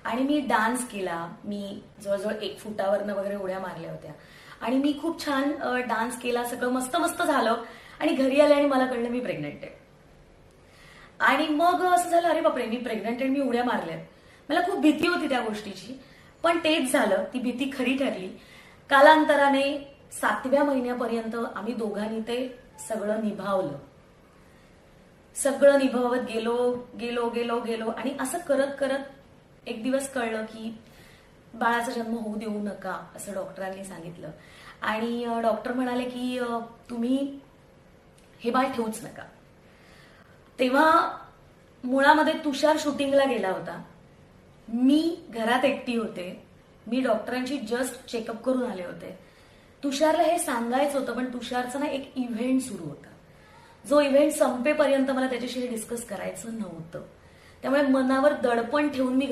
आणि मी डान्स केला. मी जवळजवळ 1 फुटावरनं वगैरे उड्या मारल्या होत्या आणि मी खूप छान डान्स केला. सगळं मस्त मस्त झालं आणि घरी आले आणि मला कळलं मी प्रेग्नंट आहे. आणि मग असं झालं, अरे बापरे, मी प्रेग्नंट आहे, मी उड्या मारल्या. मला खूप भीती होती त्या गोष्टीची, पण तेच झालं. ती भीती खरी ठरली. कालांतराने 7व्या महिन्यापर्यंत आम्ही दोघांनी ते सगळं निभावलं. सगळं निभावत गेलो गेलो गेलो गेलो आणि असं करत करत एक दिवस कळलं की बाळाचा जन्म होऊ देऊ नका असं डॉक्टरांनी सांगितलं. आणि डॉक्टर म्हणाले की तुम्ही हे बाळ ठेवूच नका. तेव्हा मुळामध्ये तुषार शूटिंगला गेला होता. मी घरात एकटी होते. मी डॉक्टरांची जस्ट चेकअप करून आले होते. तुषारला हे सांगायचं होतं, पण तुषारचा ना एक इव्हेंट सुरू होता. जो इव्हेंट संपेपर्यंत मला त्याच्याशी हे डिस्कस करायचं नव्हतं. त्यामुळे मनावर दडपण ठेवून मी